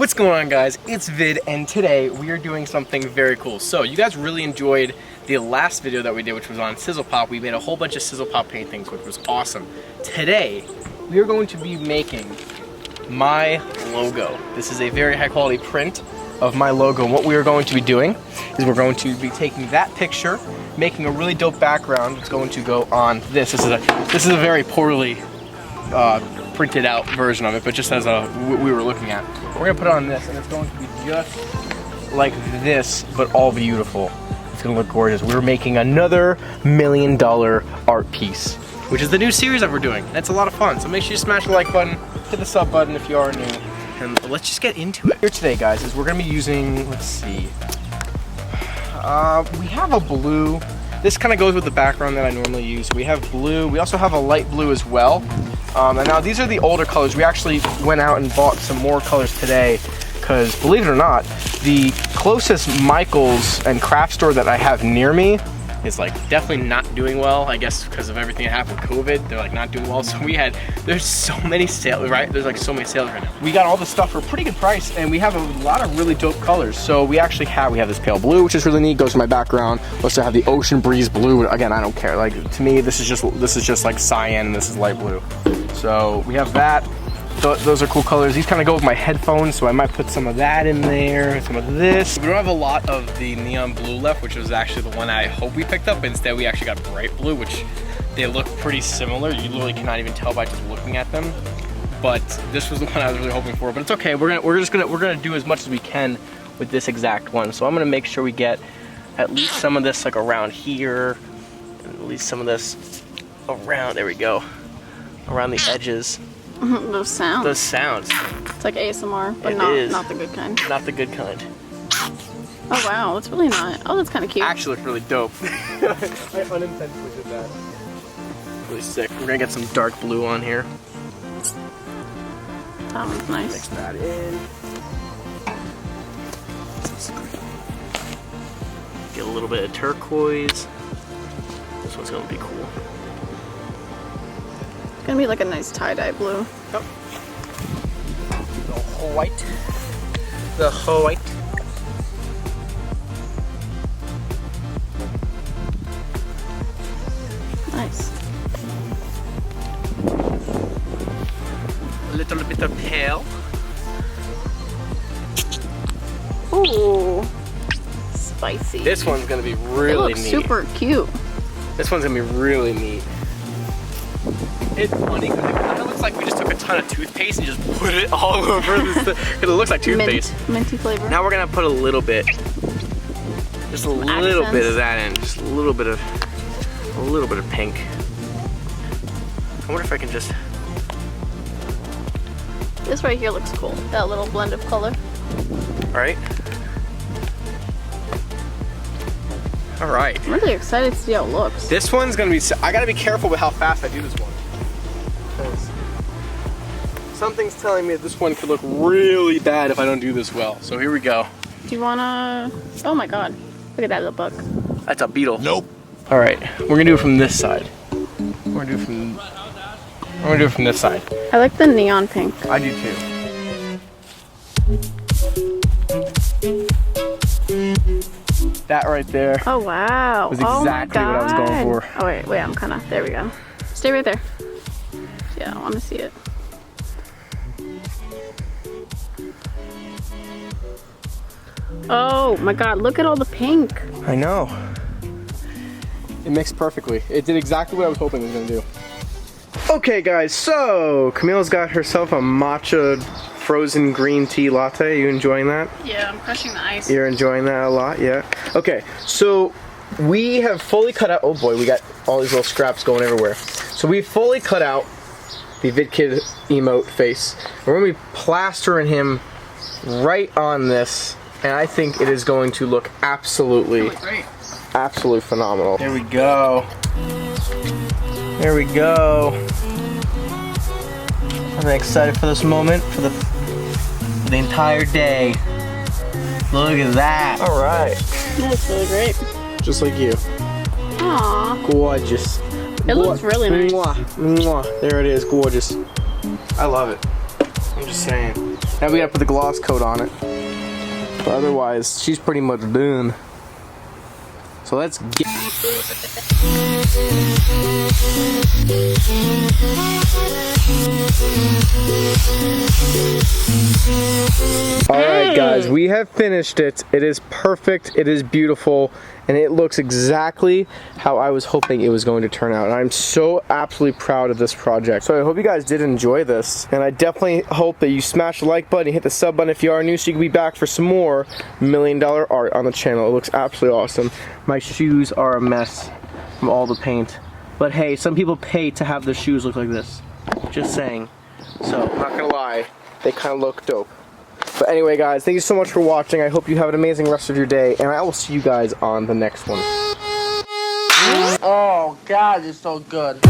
What's going on, guys? It's Vid, and today we are doing something very cool. So you guys really enjoyed the last video that we did, which was on Sizzle Pop. We made a whole bunch of Sizzle Pop paintings, which was awesome. Today we are going to be making my logo. This is a very high quality print of my logo, and what we are going to be doing is we're going to be taking that picture, making a really dope background. It's going to go on this. This is a very poorly printed out version of it, but just as we were looking at. We're gonna put it on this, and it's going to be just like this, but all beautiful. It's gonna look gorgeous. We're making another $1 million art piece, which is the new series that we're doing. And it's a lot of fun, so make sure you smash the like button, hit the sub button if you are new, and let's just get into it. Here today, guys, is we're gonna be using, let's see, we have a blue. This kind of goes with the background that I normally use. We have blue, we also have a light blue as well. And now these are the older colors. We actually went out and bought some more colors today because, believe it or not, the closest Michaels and craft store that I have near me is like definitely not doing well. I guess because of everything that happened with COVID, they're like not doing well. So there's so many sales, right? There's like so many sales right now. We got all this stuff for a pretty good price, and we have a lot of really dope colors. So we actually we have this pale blue, which is really neat, goes to my background. We also have the ocean breeze blue. Again, I don't care. Like, to me, this is just like cyan, and this is light blue. So we have that. Those are cool colors. These kind of go with my headphones, so I might put some of that in there, some of this. We don't have a lot of the neon blue left, which was actually the one I hope we picked up. Instead, we actually got bright blue, which they look pretty similar. You literally cannot even tell by just looking at them. But this was the one I was really hoping for. But it's okay. We're gonna do as much as we can with this exact one. So I'm gonna make sure we get at least some of this like around here, and at least some of this around. There we go. Around the edges. Those sounds. Those sounds. It's like ASMR, but not the good kind. Not the good kind. Oh wow, that's really not. Oh, that's kind of cute. Actually looks really dope. I unintentionally did that. Really sick. We're gonna get some dark blue on here. That one's nice. Mix that in. Get a little bit of turquoise. This one's gonna be cool. It's gonna be like a nice tie-dye blue. Yep. The white. The white. Nice. A little bit of pale. Ooh. Spicy. This one's gonna be really neat. Super cute. This one's gonna be really neat. It's funny because it kind of looks like we just took a ton of toothpaste and just put it all over this because it looks like toothpaste. Minty flavor. Now we're gonna put a little bit, just a little bit of that in, just a little bit of pink. I wonder if I can just. This right here looks cool. That little blend of color. All right. All right. I'm really excited to see how it looks. This one's gonna be. I gotta be careful with how fast I do this one. Because something's telling me that this one could look really bad if I don't do this well. So here we go. Do you wanna? Oh my God! Look at that little bug. That's a beetle. Nope. All right, we're gonna do it from this side. We're gonna do it from this side. I like the neon pink. I do too. That right there. Oh wow! Was exactly what I was going for. Oh wait, I'm kind of. There we go. Stay right there. Yeah, I want to see it. Oh my God! Look at all the pink. I know. It mixed perfectly. It did exactly what I was hoping it was gonna do. Okay, guys. So Camille's got herself a matcha frozen green tea latte. Are you enjoying that? Yeah, I'm crushing the ice. You're enjoying that a lot, yeah? Okay, so we have fully cut out, oh boy, we got all these little scraps going everywhere. So we fully cut out the VidKid emote face. We're gonna be plastering him right on this, and I think it is going to look absolutely phenomenal. There we go. There we go. I'm excited for this moment, for the entire day. Look at that. All right. That's really great. Just like you. Aww. Gorgeous. It looks really nice. Mwah, mwah. There it is, gorgeous. I love it. I'm just saying. Now we gotta put the gloss coat on it. But otherwise, she's pretty much done. So let's get... Alright guys, we have finished it. It is perfect, it is beautiful, and it looks exactly how I was hoping it was going to turn out. And I'm so absolutely proud of this project. So I hope you guys did enjoy this, and I definitely hope that you smash the like button, hit the sub button if you are new, so you can be back for some more $1 million art on the channel. It looks absolutely awesome. My shoes are a mess from all the paint. But hey, some people pay to have their shoes look like this. Just saying. So, not gonna lie, they kind of look dope. But anyway guys, thank you so much for watching. I hope you have an amazing rest of your day, and I will see you guys on the next one. Oh God, it's so good.